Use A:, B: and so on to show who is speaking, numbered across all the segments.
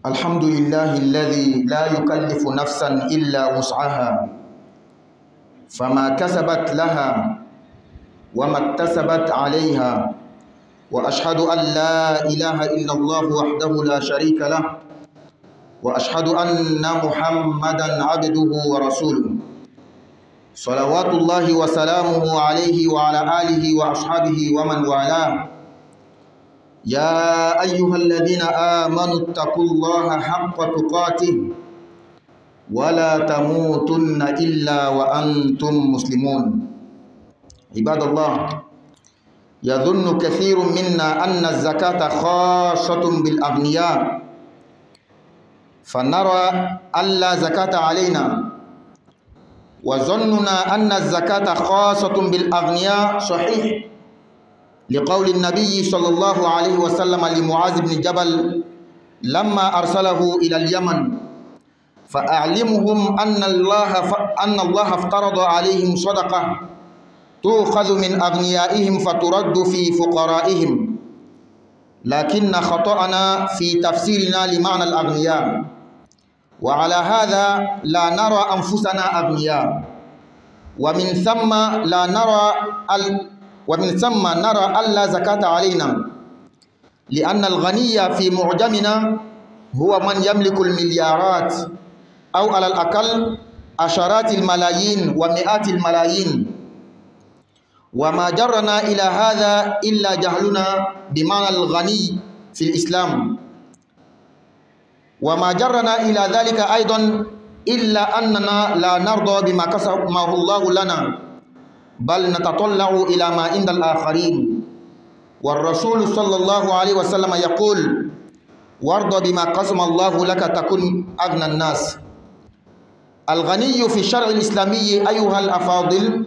A: الحمد لله الذي لا يكلف نفسا إلا وسعها، فما كسبت لها وما اكتسبت عليها. وأشهد أن لا إله إلا الله وحده لا شريك له، وأشهد أن محمدا عبده ورسوله، صلوات الله وسلامه عليه وعلى آله وأصحابه ومن والاه. يا أيها الذين آمنوا اتقوا الله حق تقاته ولا تموتن إلا وأنتم مسلمون. عباد الله، يظن كثير منا أن الزكاة خاصة بالأغنياء، فنرى ألا زكاة علينا، وظننا أن الزكاة خاصة بالأغنياء صحيح، لقول النبي صلى الله عليه وسلم لمعاذ بن جبل لما أرسله إلى اليمن: فأعلمهم أن الله افترض عليهم صدقة تؤخذ من أغنيائهم فترد في فقرائهم. لكن خطأنا في تفسيرنا لمعنى الأغنياء، وعلى هذا لا نرى أنفسنا أغنياء، ومن ثم نرى ألا زكاة علينا، لأن الغني في معجمنا هو من يملك المليارات، أو على الأقل عشرات الملايين ومئات الملايين. وما جرنا إلى هذا إلا جهلنا بمعنى الغني في الإسلام، وما جرنا إلى ذلك أيضا إلا أننا لا نرضى بما قسمه الله لنا، بل نتطلع إلى ما عند الآخرين. والرسول صلى الله عليه وسلم يقول: وارض بما قسم الله لك تكن أغنى الناس. الغني في الشرع الإسلامي أيها الأفاضل،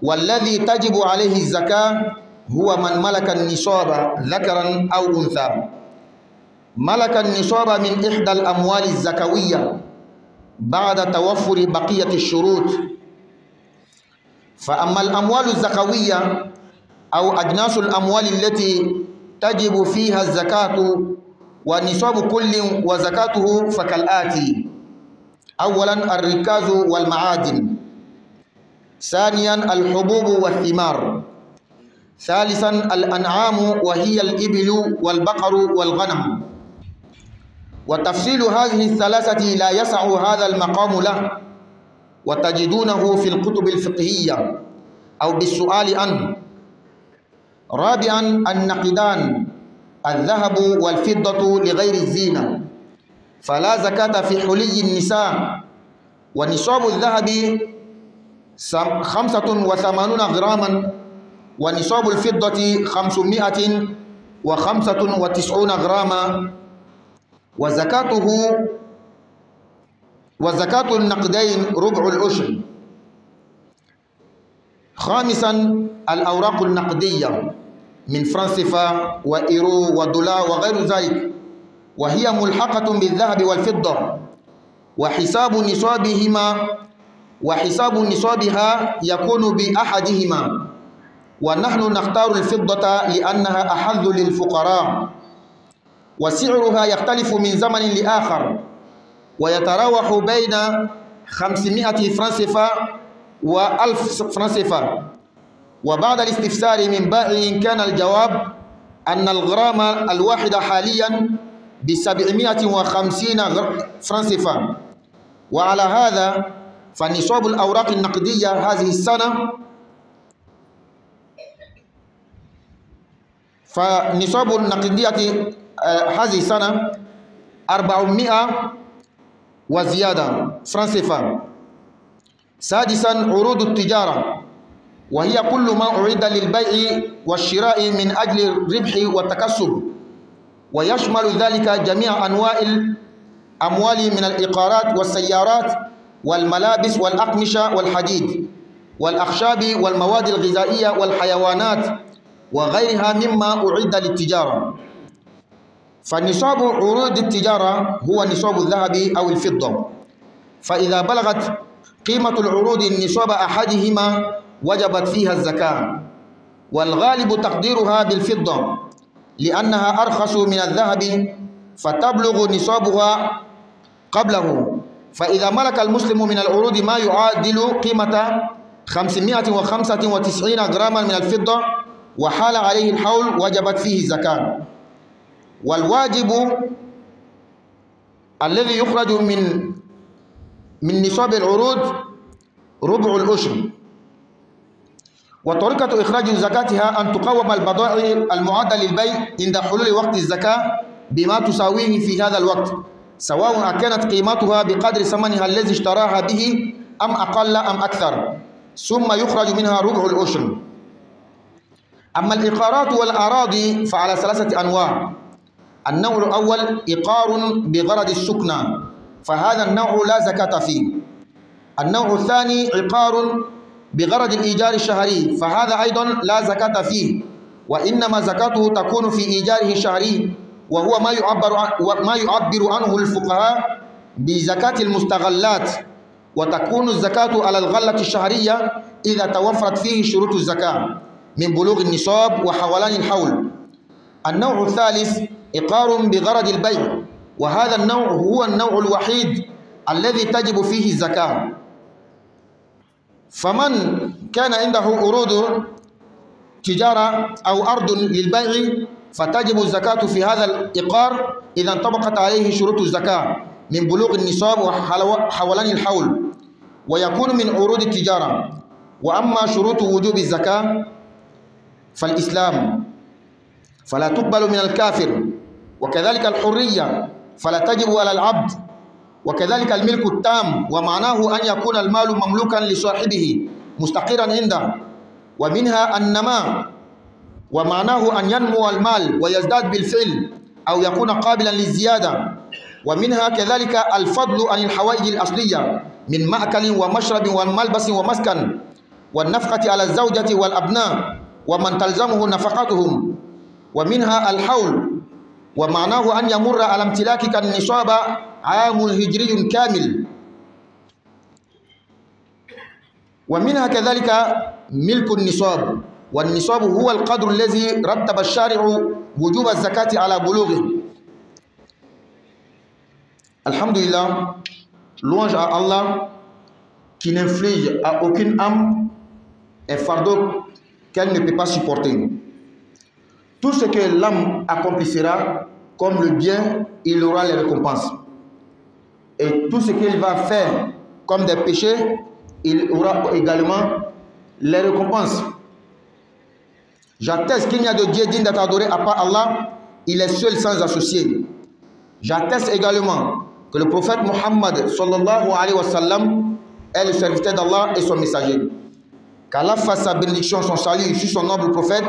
A: والذي تجب عليه الزكاة، هو من ملك النصاب ذكرا أو أنثى، ملك النصاب من إحدى الأموال الزكوية بعد توفر بقية الشروط. فأما الأموال الزكوية أو أجناس الأموال التي تجب فيها الزكاة ونصاب كل وزكاته فكالآتي: أولا الركاز والمعادن، ثانيا الحبوب والثمار، ثالثا الأنعام وهي الإبل والبقر والغنم. وتفصيل هذه الثلاثة لا يسع هذا المقام له، وتجدونه في الكتب الفقهية أو بالسؤال عنه. رابعا النقدان، الذهب والفضة لغير الزينة، فلا زكاة في حلي النساء. ونصاب الذهب 85 غراما، ونصاب الفضة 595 غراما، وزكاة النقدين ربع العشر. خامسا الأوراق النقدية من فرنسفا وإيرو ودولار وغير ذلك، وهي ملحقة بالذهب والفضة، وحساب نصابها يكون بأحدهما، ونحن نختار الفضة لأنها أحظ للفقراء، وسعرها يختلف من زمن لآخر، ويتراوح بين 500 فرنسفا و1000 فرنسفا. وبعد الاستفسار من بائع كان الجواب أن الغرام الواحد حاليا ب750 فرنسفا. وعلى هذا فنصاب الأوراق النقدية هذه السنة هذه السنة 400 وزيادة فرنسفا. سادسا عروض التجارة، وهي كل ما أعد للبيع والشراء من أجل الربح والتكسب، ويشمل ذلك جميع أنواع الأموال من الإيقارات والسيارات والملابس والأقمشة والحديد والأخشاب والمواد الغذائية والحيوانات وغيرها مما أعد للتجارة. فنصاب عروض التجارة هو نصاب الذهب أو الفضة، فإذا بلغت قيمة العروض النصاب أحدهما وجبت فيها الزكاة، والغالب تقديرها بالفضة لأنها أرخص من الذهب فتبلغ نصابها قبله. فإذا ملك المسلم من العروض ما يعادل قيمة 595 غراما من الفضة وحال عليه الحول وجبت فيه الزكاة. والواجب الذي يخرج من نصاب العروض ربع العشر. وطريقة إخراج زكاتها أن تقوم البضائع المعدة للبيع عند حلول وقت الزكاة بما تساويه في هذا الوقت، سواء كانت قيمتها بقدر ثمنها الذي اشتراها به أم أقل أم أكثر، ثم يخرج منها ربع العشر. أما الإقارات والأراضي فعلى 3 أنواع. النوع الأول إقار بغرض السكنى، فهذا النوع لا زكاة فيه. النوع الثاني عقار بغرض الإيجار الشهري، فهذا أيضا لا زكاة فيه، وإنما زكاته تكون في إيجاره الشهري، وهو ما يعبر عنه الفقهاء بزكاة المستغلات، وتكون الزكاة على الغلة الشهرية إذا توفرت فيه شروط الزكاة من بلوغ النصاب وحولان الحول. النوع الثالث إقار بغرض البيع، وهذا النوع هو النوع الوحيد الذي تجب فيه الزكاة. فمن كان عنده عروض تجارة أو أرض للبيع فتجب الزكاة في هذا الإقار إذا انطبقت عليه شروط الزكاة من بلوغ النصاب وحولان الحول، ويكون من عروض التجارة. وأما شروط وجوب الزكاة فالإسلام فلا تقبل من الكافر، وكذلك الحرية فلا تجب على العبد، وكذلك الملك التام، ومعناه أن يكون المال مملوكا لصاحبه مستقرا عنده. ومنها النماء، ومعناه أن ينمو المال ويزداد بالفعل أو يكون قابلا للزيادة. ومنها كذلك الفضل عن الحوائج الأصلية من مأكل ومشرب وملبس ومسكن، والنفقة على الزوجة والأبناء ومن تلزمه نفقتهم. ومنها الحول، ومعناه أن يمر على امتلاكك النصاب عام هجري كامل. ومنها كذلك ملك النصاب، والنصاب هو القدر الذي رتب الشارع وجوب الزكاة على بلوغه. Alhamdulillah, louange à Allah qui n'inflige à aucune âme un fardeau qu'elle ne peut pas supporter. Tout ce que l'âme accomplira comme le bien, il aura les récompenses. Et tout ce qu'il va faire comme des péchés, il aura également les récompenses. J'atteste qu'il n'y a de Dieu digne d'être adoré à part Allah, il est seul sans associé. J'atteste également que le prophète Muhammad sallallahu alayhi wa sallam est le serviteur d'Allah et son messager. Qu'Allah fasse sa bénédiction, son salut sur son noble prophète,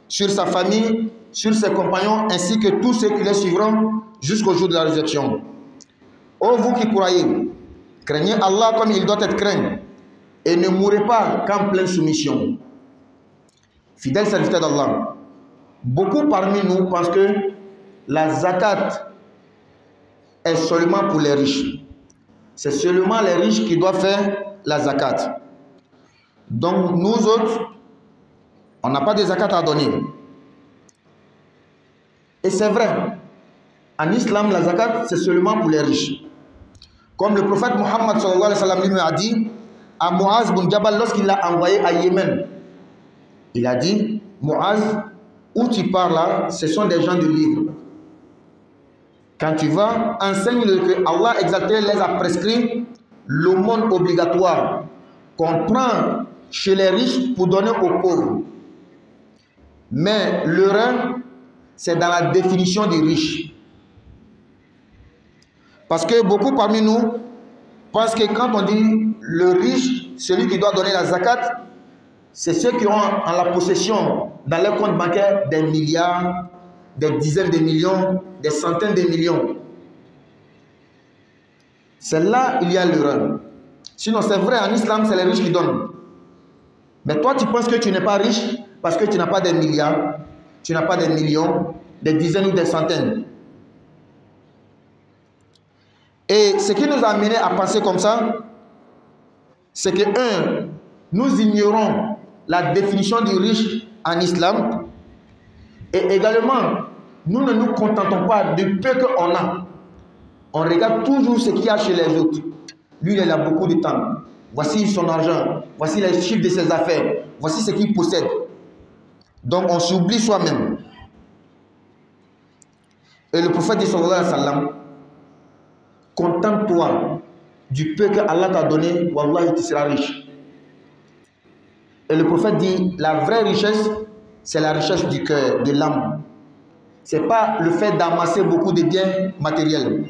A: sur sa famille, sur ses compagnons, ainsi que tous ceux qui les suivront jusqu'au jour de la résurrection. Ô vous qui croyez, craignez Allah comme il doit être craint, et ne mourrez pas qu'en pleine soumission. Fidèles serviteurs d'Allah, beaucoup parmi nous pensent que la zakat est seulement pour les riches. C'est seulement les riches qui doivent faire la zakat. Donc nous autres, on n'a pas de zakat à donner. Et c'est vrai, en islam, la zakat, c'est seulement pour les riches. Comme le prophète Muhammad sallallahu alayhi wa sallam lui a dit à Muaz bin Jabal lorsqu'il l'a envoyé à Yémen. Il a dit, Muaz, où tu pars là, ce sont des gens du livre. Quand tu vas, enseigne-le que Allah exalté les a prescrit l'aumône obligatoire qu'on prend chez les riches pour donner aux pauvres. Mais l'erreur, c'est dans la définition du riche. Parce que beaucoup parmi nous pensent que quand on dit le riche, celui qui doit donner la zakat, c'est ceux qui ont en la possession dans leur compte bancaire des milliards, des dizaines de millions, des centaines de millions. C'est là il y a l'erreur. Sinon c'est vrai, en islam c'est les riches qui donnent. Mais toi tu penses que tu n'es pas riche parce que tu n'as pas des milliards, tu n'as pas des millions, des dizaines ou des centaines. Et ce qui nous a amené à penser comme ça, c'est que nous ignorons la définition du riche en islam, et également nous ne nous contentons pas du peu qu'on a. On regarde toujours ce qu'il y a chez les autres. Lui, il a beaucoup de temps. Voici son argent. Voici les chiffres de ses affaires. Voici ce qu'il possède. Donc, on s'oublie soi-même. Et le prophète dit, sallallahu alayhi wa sallam, contente-toi du peu que Allah t'a donné, wallah, tu seras riche. Et le prophète dit, la vraie richesse, c'est la richesse du cœur, de l'âme. Ce n'est pas le fait d'amasser beaucoup de biens matériels.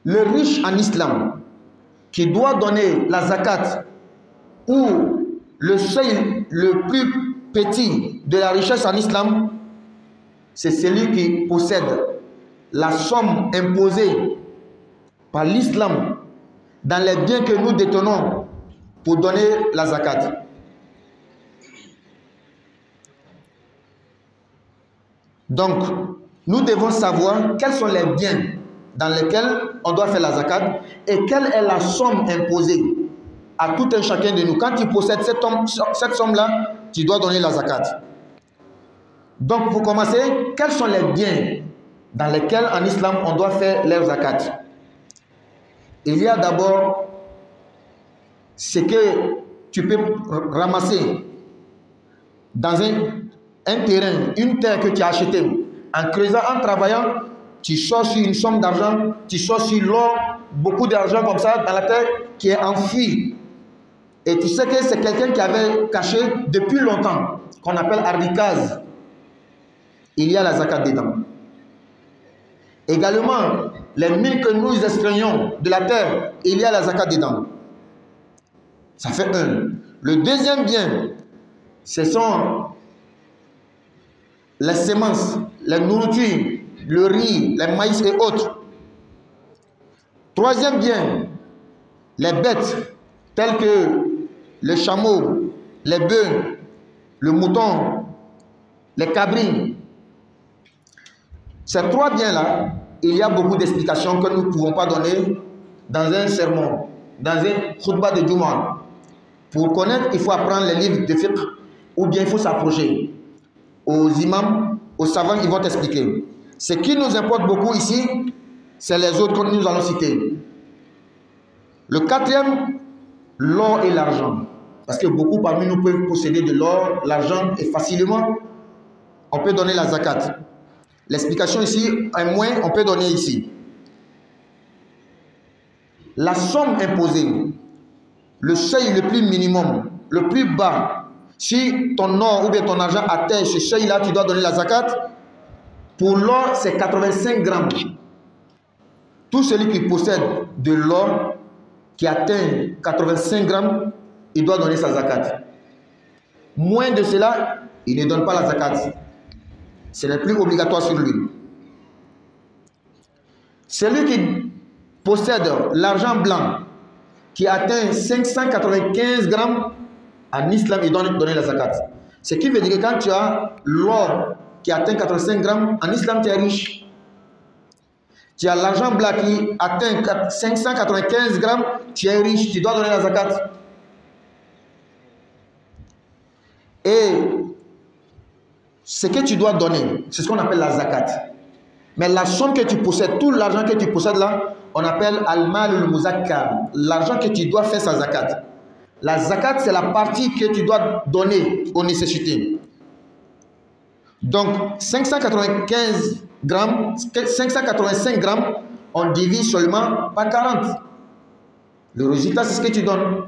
A: Le riche en islam, qui doit donner la zakat, ou le seuil le plus petit de la richesse en islam, c'est celui qui possède la somme imposée par l'islam dans les biens que nous détenons pour donner la zakat. Donc, nous devons savoir quels sont les biens dans lesquels on doit faire la zakat et quelle est la somme imposée à tout un chacun de nous. Quand tu possèdes cette somme-là, tu dois donner la zakat. Donc, pour commencer, quels sont les biens dans lesquels en islam on doit faire la zakat? Il y a d'abord ce que tu peux ramasser dans un terrain, une terre que tu as achetée. En creusant, en travaillant, tu sors sur une somme d'argent, tu sors sur l'or, beaucoup d'argent comme ça dans la terre qui est enfouie. Et tu sais que c'est quelqu'un qui avait caché depuis longtemps, qu'on appelle ardikaz. Il y a la zakat dedans. Également, les mines que nous extrayons de la terre, il y a la zakat dedans. Ça fait un. Le deuxième bien, ce sont les semences, les nourritures, le riz, les maïs et autres. Troisième bien, les bêtes telles que le chameau, les bœufs, le mouton, les cabrines. Ces trois biens-là, il y a beaucoup d'explications que nous ne pouvons pas donner dans un sermon, dans un khutbah de Jumu'ah. Pour connaître, il faut apprendre les livres de fiqh ou bien il faut s'approcher aux imams, aux savants, ils vont t'expliquer. Ce qui nous importe beaucoup ici, c'est les autres que nous allons citer. Le quatrième, l'or et l'argent. Parce que beaucoup parmi nous peuvent posséder de l'or, l'argent, et facilement, on peut donner la zakat. L'explication ici, un moins, on peut donner ici. La somme imposée, le seuil le plus minimum, le plus bas, si ton or ou bien ton argent atteint ce seuil-là, tu dois donner la zakat. Pour l'or, c'est 85 grammes. Tout celui qui possède de l'or qui atteint 85 grammes, il doit donner sa zakat. Moins de cela, il ne donne pas la zakat. Ce n'est plus obligatoire sur lui. Celui qui possède l'argent blanc qui atteint 595 grammes, en islam, il doit donner la zakat. Ce qui veut dire que quand tu as l'or qui atteint 85 grammes, en islam, tu es riche. Tu as l'argent blanc qui atteint 595 grammes, tu es riche, tu dois donner la zakat. Et ce que tu dois donner, c'est ce qu'on appelle la zakat. Mais la somme que tu possèdes, tout l'argent que tu possèdes là, on appelle al-mal al-muzakkar, l'argent que tu dois faire sa zakat. La zakat, c'est la partie que tu dois donner aux nécessités. Donc, 595 grammes, 585 grammes, on divise seulement par 40. Le résultat, c'est ce que tu donnes.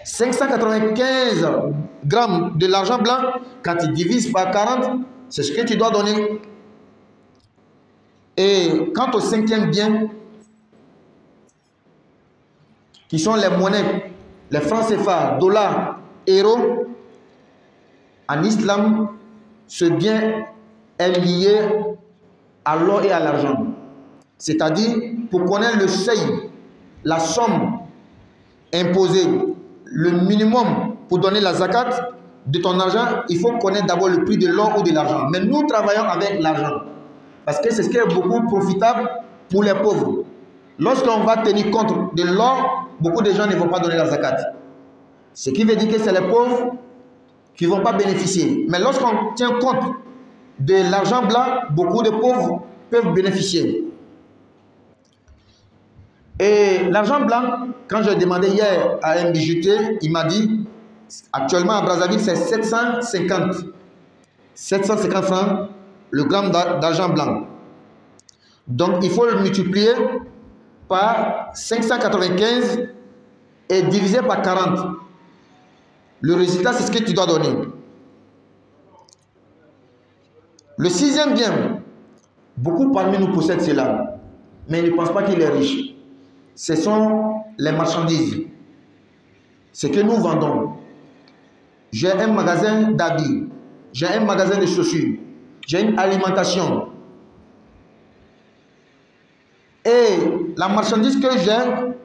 A: 595 grammes de l'argent blanc, quand tu divises par 40, c'est ce que tu dois donner. Et quant au cinquième bien, qui sont les monnaies, les francs CFA, dollars, euros, en islam, ce bien est lié à l'or et à l'argent. C'est-à-dire, pour connaître le seuil, la somme imposée, le minimum pour donner la zakat de ton argent, il faut connaître d'abord le prix de l'or ou de l'argent. Mais nous travaillons avec l'argent. Parce que c'est ce qui est beaucoup profitable pour les pauvres. Lorsqu'on va tenir compte de l'or, beaucoup de gens ne vont pas donner la zakat. Ce qui veut dire que c'est les pauvres qui ne vont pas bénéficier. Mais lorsqu'on tient compte de l'argent blanc, beaucoup de pauvres peuvent bénéficier. Et l'argent blanc, quand j'ai demandé hier à un bijoutier, il m'a dit, actuellement à Brazzaville, c'est 750 francs le gramme d'argent blanc. Donc, il faut le multiplier par 595 et diviser par 40. Le résultat, c'est ce que tu dois donner. Le sixième bien, beaucoup parmi nous possèdent cela, mais ils ne pensent pas qu'il est riche. Ce sont les marchandises. Ce que nous vendons. J'ai un magasin d'habits, j'ai un magasin de chaussures, j'ai une alimentation. Et la marchandise que j'ai,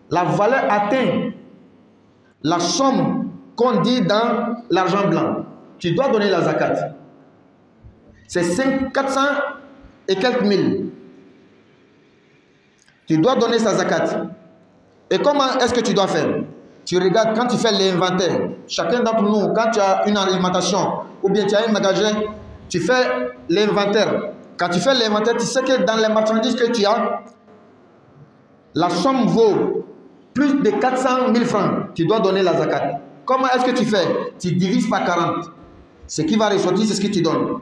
A: la valeur atteint la somme qu'on dit dans l'argent blanc. Tu dois donner la zakat. C'est 400 et quelques mille. Tu dois donner sa zakat. Et comment est-ce que tu dois faire? Tu regardes quand tu fais l'inventaire. Chacun d'entre nous, quand tu as une alimentation ou bien tu as un magasin, tu fais l'inventaire. Quand tu fais l'inventaire, tu sais que dans les marchandises que tu as, la somme vaut plus de 400 000 francs. Tu dois donner la zakat. Comment est-ce que tu fais? Tu divises par 40. Ce qui va ressortir, c'est ce que tu donnes.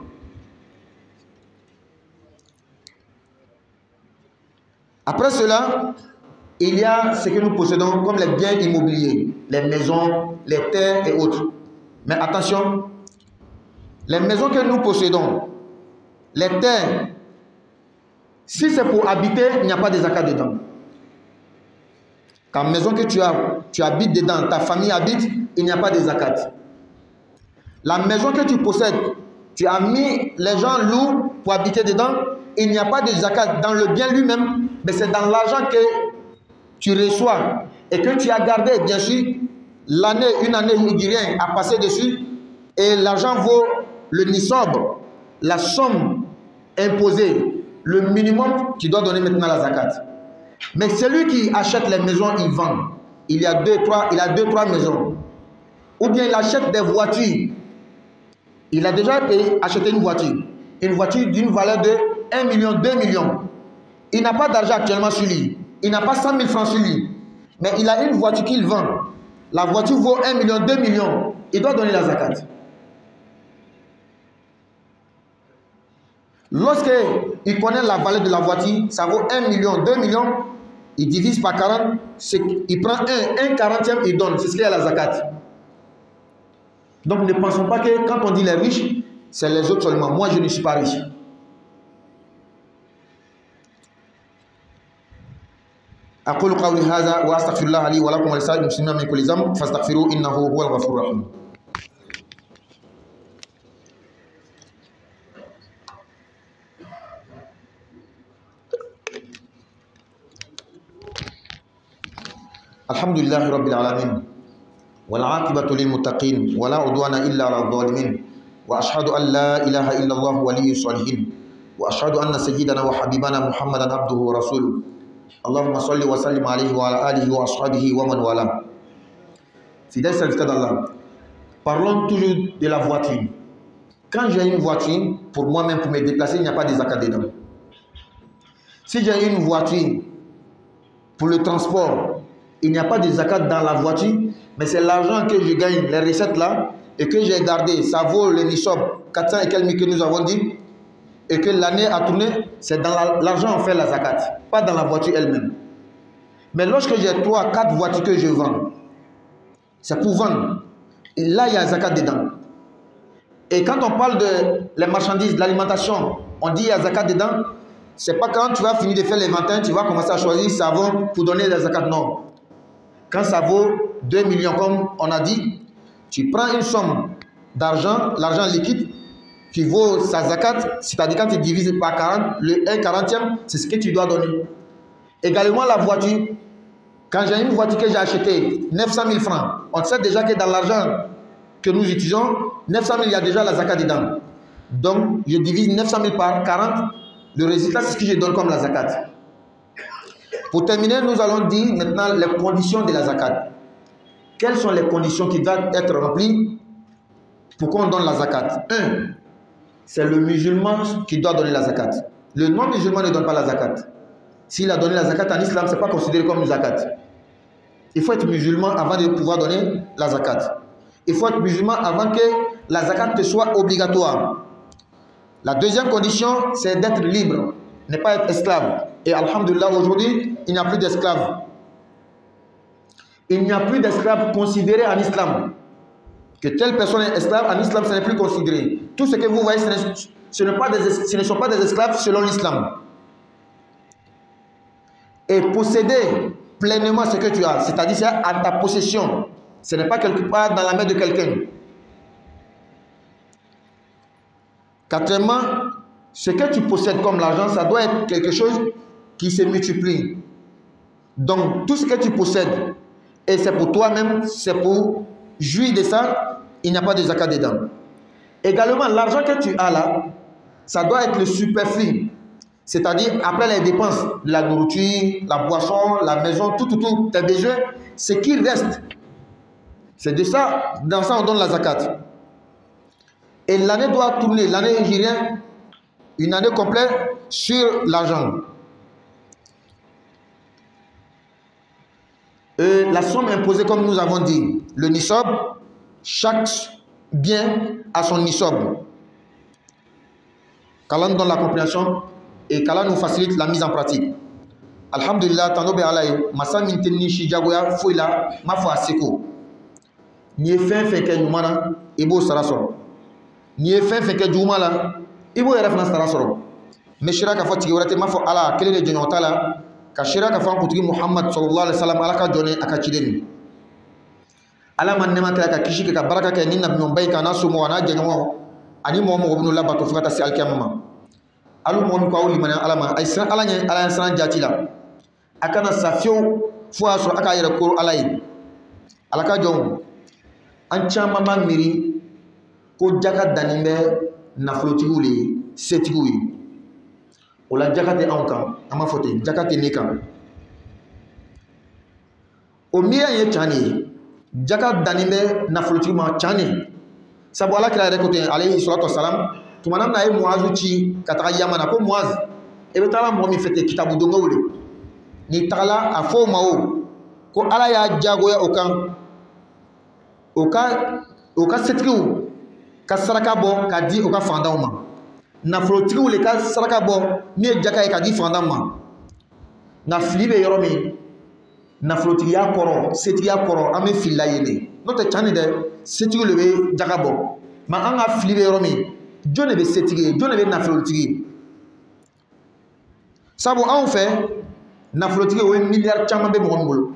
A: Après cela, il y a ce que nous possédons comme les biens immobiliers, les maisons, les terres et autres. Mais attention, les maisons que nous possédons, les terres, si c'est pour habiter, il n'y a pas de zakat dedans. Quand maison que tu habites dedans, ta famille habite, il n'y a pas de zakat. La maison que tu possèdes, tu as mis les gens louent pour habiter dedans, il n'y a pas de zakat dans le bien lui-même, mais c'est dans l'argent que tu reçois et que tu as gardé, bien sûr, une année hydrienne à passer dessus, et l'argent vaut le nisab, la somme imposée, le minimum, tu dois donner maintenant la zakat. Mais celui qui achète les maisons, il vend. Il a deux, trois maisons. Ou bien il achète des voitures. Il a déjà acheté une voiture d'une valeur de 1 million, 2 millions. Il n'a pas d'argent actuellement sur lui. Il n'a pas 100 000 francs sur lui. Mais il a une voiture qu'il vend. La voiture vaut 1 million, 2 millions. Il doit donner la zakat. Lorsqu'il connaît la valeur de la voiture, ça vaut 1 million, 2 millions. Il divise par 40. Il prend un 40e, il donne. C'est ce qu'il y a la zakat. Donc ne pensons pas que quand on dit les riches, c'est les autres seulement. Moi, je ne suis pas riche. أقول قولي هذا وأستغفر الله لي ولكم ولسائر المسلمين من كل ذنب فاستغفروه إنه هو الغفور الرحيم. الحمد لله رب العالمين والعاقبة للمتقين ولا عدوان إلا على الظالمين وأشهد أن لا إله إلا الله ولي الصالحين وأشهد أن سيدنا وحبيبنا محمدا عبده ورسوله اللهم صل وسلم عليه وعلى آله وأصحابه ومن والاه. Fidèles serviteurs d'Allah, parlons toujours de la voiture. Quand j'ai une voiture, pour moi-même, pour me déplacer, il n'y a pas de zakat dedans. Si j'ai une voiture pour le transport, il n'y a pas de zakat dans la voiture, mais c'est l'argent que je gagne, les recettes là, et que j'ai gardé, ça vaut le nisab, 400 et quelques mille que nous avons dit, et que l'année a tourné, c'est dans l'argent on fait la zakat, pas dans la voiture elle-même. Mais lorsque j'ai 3, 4 voitures que je vends, c'est pour vendre. Et là, il y a zakat dedans. Et quand on parle de les marchandises, de l'alimentation, on dit il y a zakat dedans. C'est pas quand tu vas finir de faire l'inventaire, tu vas commencer à choisir savon pour donner la zakat. Non. Quand ça vaut 2 millions, comme on a dit, tu prends une somme d'argent, l'argent liquide, qui vaut sa zakat, c'est-à-dire quand tu divises par 40, le 1/40e, c'est ce que tu dois donner. Également la voiture. Quand j'ai une voiture que j'ai achetée, 900 000 francs, on sait déjà que dans l'argent que nous utilisons, 900 000, il y a déjà la zakat dedans. Donc, je divise 900 000 par 40, le résultat, c'est ce que je donne comme la zakat. Pour terminer, nous allons dire maintenant les conditions de la zakat. Quelles sont les conditions qui doivent être remplies pour qu'on donne la zakat? 1. c'est le musulman qui doit donner la zakat. Le non-musulman ne donne pas la zakat. S'il a donné la zakat en islam, ce n'est pas considéré comme une zakat. Il faut être musulman avant de pouvoir donner la zakat. Il faut être musulman avant que la zakat te soit obligatoire. La deuxième condition, c'est d'être libre, ne pas être esclave. Et alhamdulillah, aujourd'hui, il n'y a plus d'esclaves. Il n'y a plus d'esclaves considérés en islam. Que telle personne est esclave, en islam, ce n'est plus considéré. Tout ce que vous voyez, ce ne sont pas des esclaves selon l'islam. Et posséder pleinement ce que tu as, c'est-à-dire c'est à ta possession. Ce n'est pas quelque part dans la main de quelqu'un. Quatrièmement, ce que tu possèdes comme l'argent, ça doit être quelque chose qui se multiplie. Donc, tout ce que tu possèdes, et c'est pour toi-même, c'est pour jouir de ça, il n'y a pas de zakat dedans. Également, l'argent que tu as là, ça doit être le superflu. C'est-à-dire, après les dépenses, la nourriture, la boisson, la maison, tout, tes besoins, ce qui reste, c'est de ça, dans ça on donne la zakat. Et l'année doit tourner, l'année hégirienne, une année complète sur l'argent. La somme imposée, comme nous avons dit, le nisab, chaque bien a son nisab. Qu'Allah nous donne la compréhension et qu'Allah nous facilite la mise en pratique. Alhamdulillah, tanobe alaye, masa minteni shijagoya fouila, ma foi seko. Ni fin que numana, ibo sarasoro. Ni fin que jumala, ibo erefna sarasoro. Meshira ka fotigi warate ma fo ala kele de jonotala. Kashira ka fan kutigi Muhammad sallallahu alaihi wasallam alaka jone akachideni ala man nema ka kishike ka baraka ka ninna binon bay kana sumo wana jengo ani momo wobnu labato fukata si alkiyama alu momi ko awli mana alama ay san ala nya ala san jatila akana safio fu aso aka yere ko alay alaka jom an chama mamiri ko jaka danimbe na flotiguli setigui ola jakate ankan ama fote jakate nekan o miya ye chani jaka danimbe na folotigi ma chani sabu ala kira rekote alayhi salatu wassalam tumana na e muazu ci kata yamana ko muaz e be tala mo mi fete kitabu dongo wule ni tala afo mawo ko ala ya jago ya oka setkiu ka saraka bo ka di oka fandaw ma nafolotigi wele ka saraka bɔ min ye jaka ye ka di fantan ma nka fili bɛ yɔrɔ min nafolotigiya kɔrɔ setigiya kɔrɔ an bɛ fili la yen de n'o tɛ can de dɛ setigi de bɛ jaka bɔ nka an ka fili bɛ yɔrɔ min jɔn de bɛ setigi ye jɔn de bɛ nafolotigi ye sabu anw fɛ nafolotigi o ye miliyari caman bɛ mɔgɔ min bolo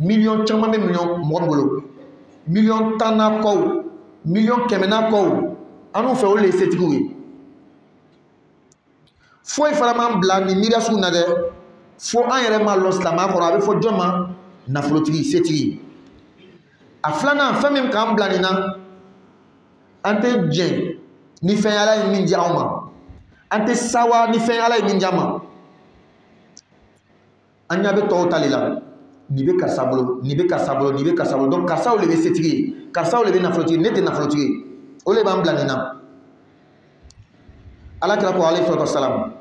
A: miliyɔn caman bɛ mɔgɔ min bolo miliyɔn tan na kɔw miliyɔn kɛmɛ na kɔw anw fɛ olu de ye setigiw ye. Foyi fana man bila ni miiriya sugu na dɛ fo an yɛrɛ ma lɔn silamɛya kɔrɔ a bɛ fɔ jɔn ma nafolotigi setigi a filanan fɛn min k'an bila nin na an tɛ jɛn ni fɛn ala ye min di anw ma an tɛ sawa ni fɛn ala ye min di an ma an ɲa bɛ tɔw ta de la nin bɛ karisa bolo nin bɛ karisa bolo nin bɛ karisa bolo donc karisaw de bɛ setigi ye karisaw de bɛ nafolotigi ne tɛ nafolotigi ye o de b'an bila nin na ala kira ko alayhi salatu wasalam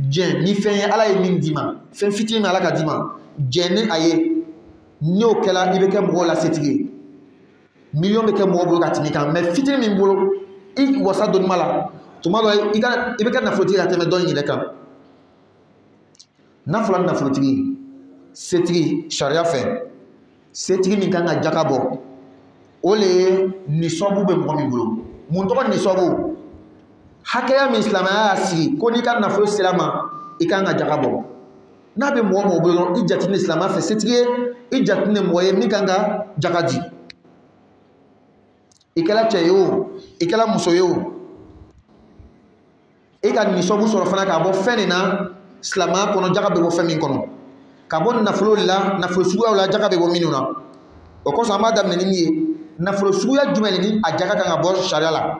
A: jɛn ni fɛn ye ala ye min d'i ma fɛn fitinin min ala ka d'i ma jɛn ni a ye n'o kɛla i bɛ kɛ mɔgɔw la setigi ye miliyɔn bɛ kɛ mɔgɔw bolo ka tɛmɛ i kan mais fitinin min bolo i wasa dɔnnima la tuma dɔ i bɛ kɛ nafolotigi ka tɛmɛ dɔ in yɛrɛ kan n'a fɔra nafolotigi setigi sariya fɛ setigi min kan ka jaka bɔ o le ye nisɔbu bɛ mɔgɔ min bolo mun tɔgɔ nisɔbu hakɛya min silamɛya y'a sigi ko n'i ka nafolo sera ma i kan ka jaka bɔ n'a bɛ mɔgɔ mɔgɔ bolo dɔrɔn i jati ni silamɛya fɛ setigi ye i jati ni mɔgɔ ye min kan ka jaka di i kɛra cɛ ye o i kɛra muso ye o i ka nisɔbu sɔrɔ fana k'a bɔ fɛn nin na silamɛya kɔnɔ jaka bɛ bɔ fɛn min kɔnɔ ka bɔ nafolo la nafolo suguyaw la jaka bɛ bɔ minnu na o kɔsɔn an b'a daminɛ ni min ye nafolo suguya jumɛn ni a jaka kan ka bɔ sariya la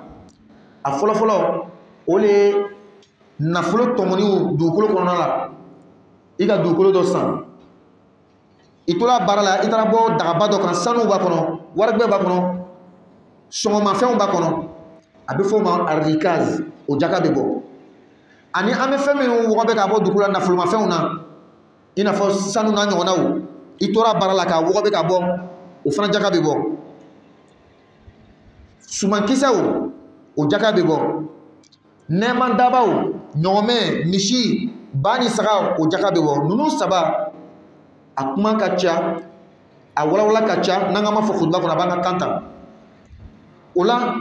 A: a fɔlɔfɔlɔ o le ye nafolo tɔmɔniw dugukolo kɔnɔna la i ka dugukolo dɔ san i tola baara la i taara bɔ dagaba dɔ kan sanuw b'a kɔnɔ waribɛ b'a kɔnɔ sɔngɔmafɛnw b'a kɔnɔ a bɛ fɔ o ma arikaz o jaka bɛ bɔ ani an bɛ fɛn minnu wɔgɔ bɛ ka bɔ dugu la nafolomafɛnw na i n'a fɔ sanu n'a ɲɔgɔnnaw i tora baara la k'a wɔgɔ bɛ ka bɔ o fana jaka bɛ bɔ sumankisɛw o jaka bɛ bɔ nɛɛma dabaw ɲɔgɔmɛ misi ba ni saga o jaka bɛ bɔ ninnu saba a kuma ka ca a walawala ka ca n'an ka ma fɔ kutuba kɔnɔ a b'an ka kan ta o la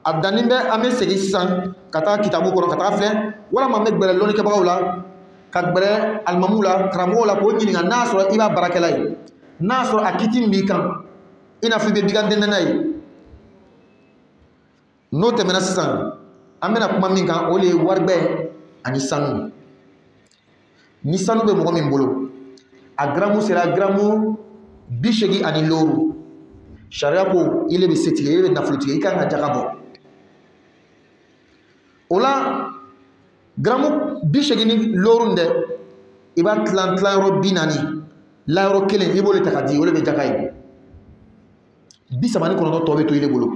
A: a danni bɛ an bɛ segin sisan ka taa kitabu kɔnɔ ka taa filɛ walama an bɛ gbɛrɛ lɔnnikɛbagaw la ka gbɛrɛ alimamuw la karamɔgɔw la k'o ɲininka n'a sɔrɔ i b'a baarakɛla ye n'a sɔrɔ a kiti min b'i kan i n'a fɔ i bɛ bigandɛnɛ n'a ye n'o tɛmɛna sisan an bɛna kuma min kan o de ye waribɛ ani sanu ni sanu bɛ mɔgɔ min bolo a garamu sera garamu 85 sariya ko ile bɛ setigi ile bɛ nafolotigi i kan ka jaka bɔ o la garamu 85 dɛ i b'a tilan yɔrɔ 40 la yɔrɔ kelen i b'o de ta ka di o de bɛ jaka ye 39 tɔ bɛ to ile bolo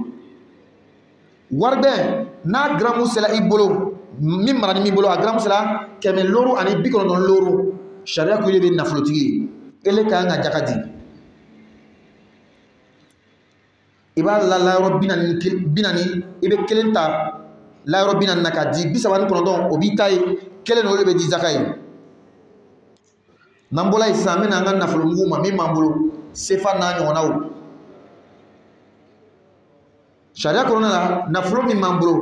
A: waribɛ n'a garamu sera i bolo min marani b'i bolo a garamu sera 190 sariya ko ile bɛ nafolotigi ye ele ka kan ka jaka di i b'a la yɔrɔ 40 i bɛ kelen ta la yɔrɔ 40 na ka di 39 o b'i ta ye kelen o de bɛ di jaka ye n'an bɔla yen sisan an bɛna an ka nafolomugu ma min b'an bolo sefa n'a ɲɔgɔnnaw sariya kɔnɔna la nafolo min b'an bolo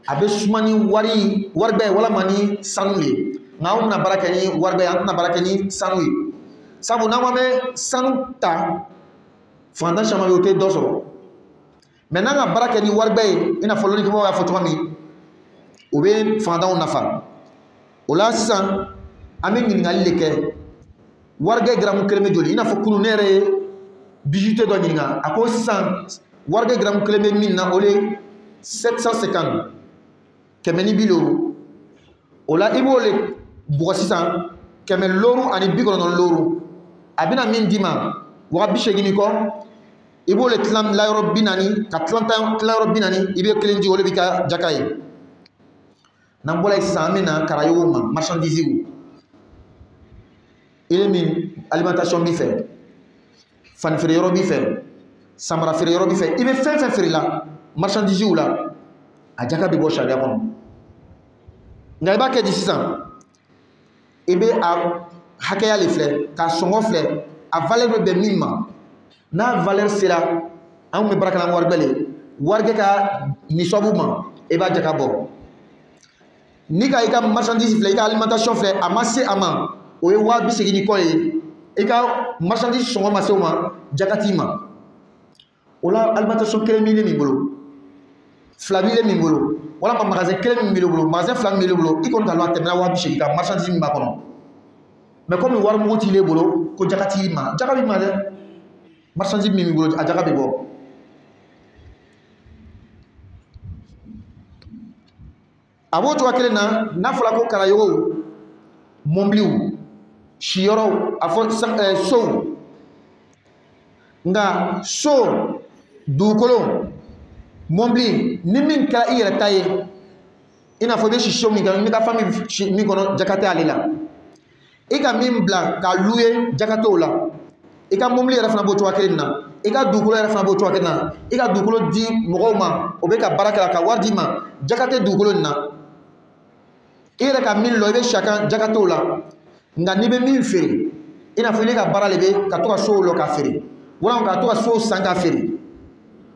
A: a bɛ suma ni waribɛ walama ni sanu ye nka anw bɛna baara kɛ ni waribɛ an tɛna baara kɛ ni sanu ye sabu n'an ko an bɛ sanu ta fantan caman bɛ yen o tɛ dɔ sɔrɔ mɛ n'an ka baara kɛ ni waribɛ ye i n'a fɔ lɔnnikɛbagaw y'a fɔ cogo min o bɛ fantanw nafa o la sisan an bɛ ɲininkali de kɛ waribɛ garamu kelen bɛ joli i n'a fɔ kunun ne yɛrɛ ye bijute dɔ ɲininka a ko sisan waribɛ garamu kelen bɛ min na o de 750 150 o la i b'o le bugɔ sisan 190 ani 90 a bɛna min d'i ma wa 80 kɔ i b'o le tilan la yɔrɔ 40 ka tilan yɔrɔ 40 i bɛ kelen di o de b'i ka jaka ye n'an bɔra yen sisan an bɛna karayew ma marchandise ile min alimentation b'i fɛ fani feere yɔrɔ b'i fɛ samara feere yɔrɔ b'i fɛ i bɛ fɛn fɛn feere la marchandise la a jaka bɛ bɔ sariya kɔnɔ nka i b'a kɛ di sisan i bɛ a hakɛya le filɛ k'a sɔngɔ filɛ a valeur bɛ bɛn min ma n'a valeur sera an bɛ baara kɛ ni waribɛ le waribɛ ka nisabu ma i b'a jaka bɔ ni ka i ka marchandise filɛ i ka alimentation filɛ a ma se a ma o ye 80 kɔ ye i ka marchandise sɔngɔ ma se o ma jaka t'i ma o la alimentation kelen min b'i bolo fila b'i min bolo walama magasin kelen min b'i bolo magasin fila min b'i bolo i kɔni ka lɔn a tɛmɛna 80 ka marchandise min b'a kɔnɔ mais comme warimugu t'i bolo ko jaka t'i ma jaka b'i ma dɛ marchandise min b'i bolo a jaka bɛ bɔ a b'o cogoya kelen na n'a fɔra ko karayew mɔbiliw siyɔrɔw a fɔ sow nka so dugukolo mɔbili ni min kɛra i yɛrɛ ta ye i n'a fɔ i bɛ si so min kɛ i ka famille min kɔnɔ jaka tɛ ale la i ka min bila k'a louer jaka t'o la i ka mɔbili yɛrɛ fana b'o cogoya kelen na i ka dugukolo yɛrɛ fana b'o cogoya kelen na i ka dugukolo di mɔgɔw ma o bɛ ka baara kɛ ka wari d'i ma jaka tɛ dugukolo nin na i yɛrɛ ka min lɔ i bɛ si a kan jaka t'o la nka n'i bɛ min feere i n'a fɔ ne ka baara le bɛ ka to ka sow lɔ k'a feere walama ka to ka sow san k'a feere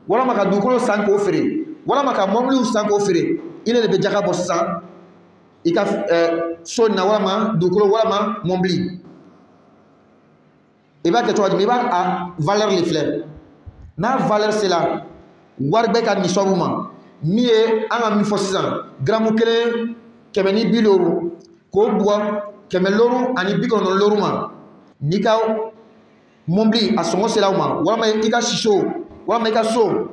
A: walama ka dugukolo san k'o feere walama ka mɔbiliw san k'o feere i ne de bɛ jaka bɔ sisan i ka so nin na walama dugukolo walama mɔbili i b'a kɛ cogo jumɛn i b'a a valeur le filɛ n'a valeur sera wari bɛ ka nisabu ma min ye an ka min fɔ sisan garamu kelen 150 k'o bugɔ 190 ani 90 ma n'i ka mɔbili a sɔngɔ sera o ma walama i ka siso walama i ka so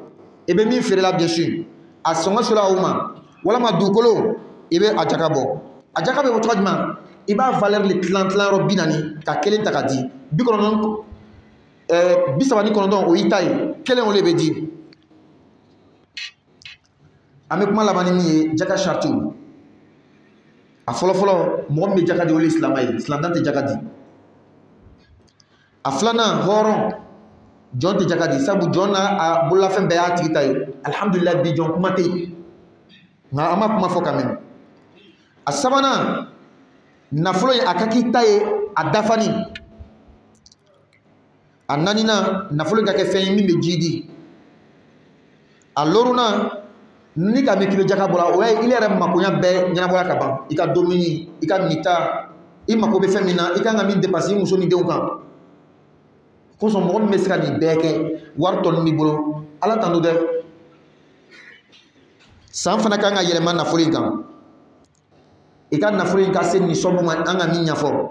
A: i bɛ min feere la bien sûr a sɔngɔ sera o ma walama dugukolo i bɛ a jaka bɔ a jaka bɛ bɔ cogo jumɛn i b'a valeur le tilan yɔrɔ 40 ka kelen ta ka di 39 o y'i ta ye kelen o de bɛ di ame kuma labani mi ye jaka shartu a fɔlɔ fɔlɔ mɔgɔ min bɛ jaka di o ye silamɛ ye silamɛ tɛ jaka di a filanan hɔrɔn jɔn tɛ jaka di sabu jɔn n'a a bololafɛn bɛɛ y'a tigi ta ye alhamdulillah bi jɔn kuma tɛ yen nka an ma kuma fɔ ka mɛn a sabanan nafolo ye a ka k'i ta ye a dafani a naaninan nafolo ka kɛ fɛn ye min bɛ ji di a loruna ni ka mɛn k'i bɛ jaka bɔra o ye ile yɛrɛ makoɲa bɛɛ ɲɛnabɔra ka ban i ka dumuni i ka mita i mako bɛ fɛn min na i kan ka min dépenser i muso ni denw kan kosɔn mɔgɔ min bɛ se ka nin bɛɛ kɛ wari tɔ b'i bolo ala tan do dɛ san fana kan ka yɛlɛma nafolo in kan i ka nafolo in ka se nin sɔnmu ma an ka min ɲɛfɔ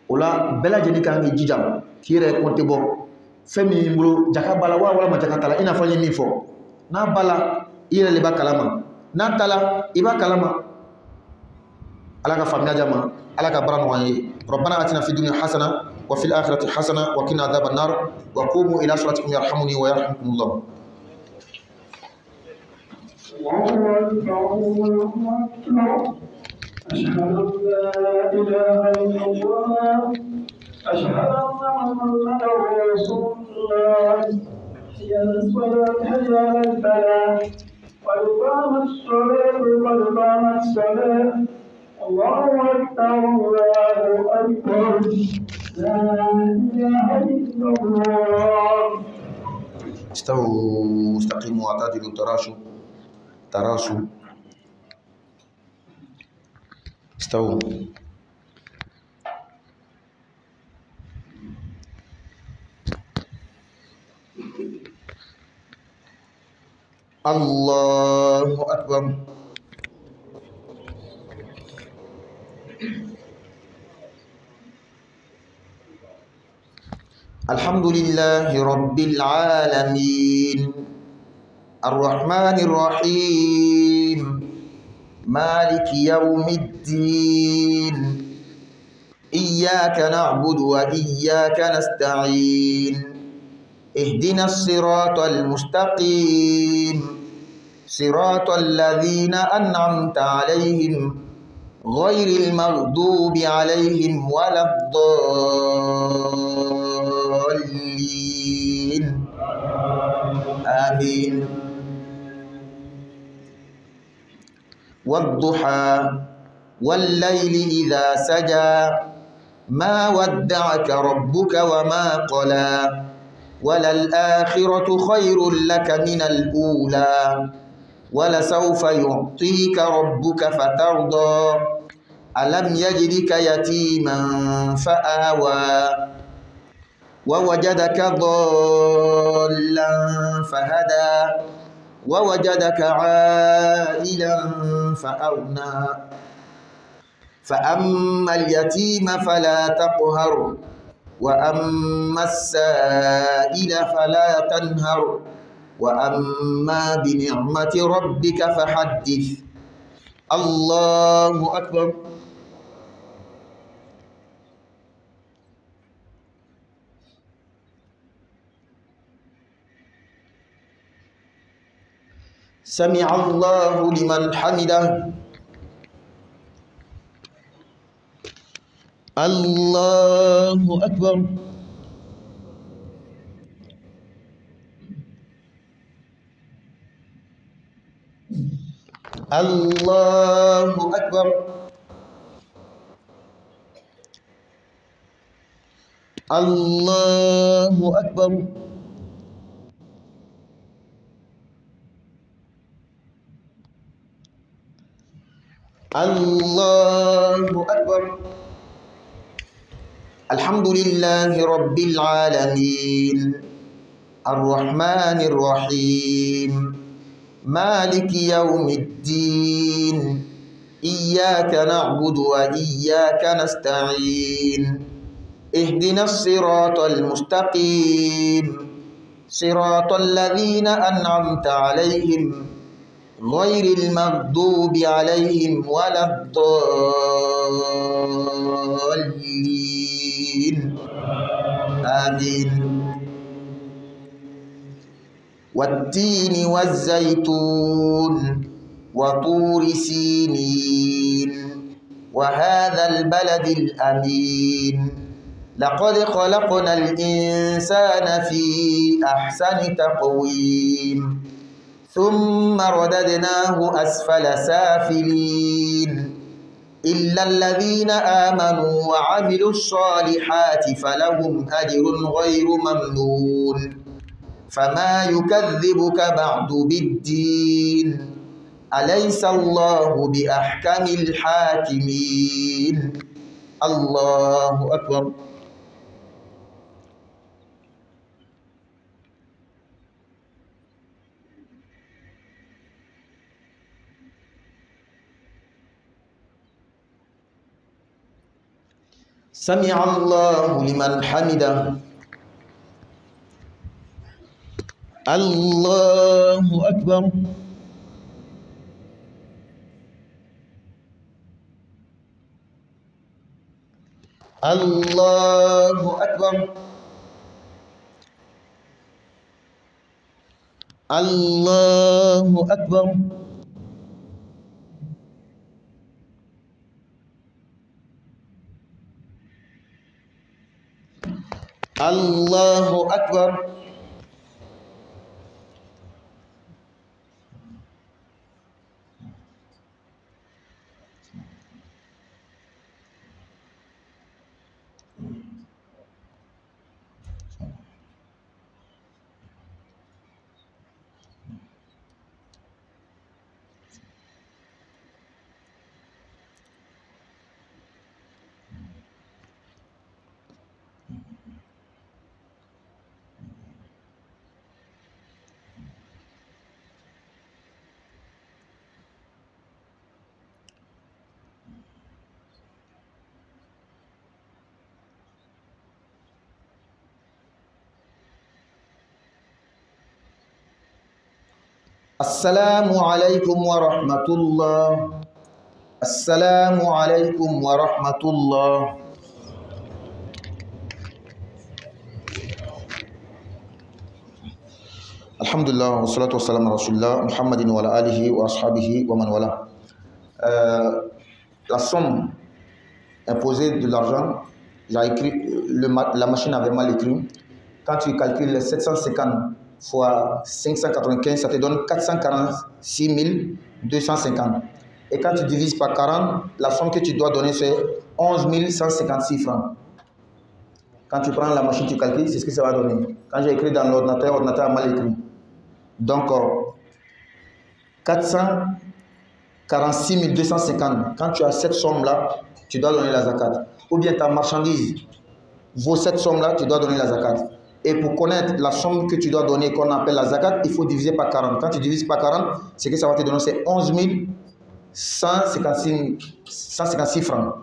A: o la bɛɛ lajɛlen kan k'i jija k'i yɛrɛ compter bɔ fɛn min b'i bolo jaka b'a la walima jaka t'a la i n'a fɔ n ye min fɔ n'a b'a la i yɛrɛ de b'a kalama n'a t'a la i b'a kalama ala ka faamuya di a ma ala ka baara nɔgɔya an ye rabbana atina fid dunya hasana wa fil akhirati hasana wa qina adhaban nar wa qumu ila salatikum yarhamuni wa yarhamkumullah.
B: أشهد أن محمدا رسول الله حي على الصلاة حي على الفلاح قد قامت الصلاة قد قامت الصلاة الله أكبر الله أكبر لا إله إلا الله.
A: استووا استقيموا واعتدلوا تراسوا استووا. الله أكبر. الحمد لله رب العالمين الرحمن الرحيم مالك يوم الدين إياك نعبد وإياك نستعين اهدنا الصراط المستقيم صراط الذين أنعمت عليهم غير المغضوب عليهم ولا الضالين آمين. والضحى والليل إذا سجى ما ودعك ربك وما قلى وللآخرة خير لك من الأولى ولسوف يعطيك ربك فترضى ألم يجدك يتيما فآوى ووجدك ضالا فهدى ووجدك عائلا فأغنى فأما اليتيم فلا تقهر وأما السائل فلا تنهر وأما بنعمة ربك فحدث. الله أكبر. سمع الله لمن حمده. الله أكبر. الله أكبر. الله أكبر. الله أكبر. الحمد لله رب العالمين الرحمن الرحيم مالك يوم الدين إياك نعبد وإياك نستعين اهدنا الصراط المستقيم صراط الذين أنعمت عليهم غير المغضوب عليهم ولا الضالين آمين. والتين والزيتون وطور سينين وهذا البلد الأمين لقد خلقنا الإنسان في أحسن تقويم ثم رددناه أسفل سافلين إلا الذين آمنوا وعملوا الصالحات فلهم أجر غير ممنون فما يكذبك بعد بالدين أليس الله بأحكم الحاكمين الله أكبر. سمع الله لمن حمده. الله أكبر. الله أكبر. الله أكبر. الله أكبر. السلام عليكم ورحمة الله. السلام عليكم ورحمة الله. الحمد لله والصلاة والسلام على رسول الله محمد وعلى آله وأصحابه ومن والاه. La somme imposée de l'argent, la machine avait mal écrit. Quand tu calcules 750 fois 595, ça te donne 446 250. Et quand tu divises par 40, la somme que tu dois donner, c'est 11 156 francs. Quand tu prends la machine, tu calcules, c'est ce que ça va donner. Quand j'ai écrit dans l'ordinateur, l'ordinateur a mal écrit. Donc, 446 250. Quand tu as cette somme-là, tu dois donner la zakat. Ou bien ta marchandise vaut cette somme-là, tu dois donner la zakat. Et pour connaître la somme que tu dois donner, qu'on appelle la zakat, il faut diviser par 40. Quand tu divises par 40, ce que ça va te donner, c'est 11 156 francs.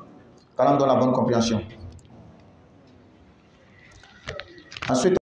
A: Quand on donne la bonne compréhension. Ensuite,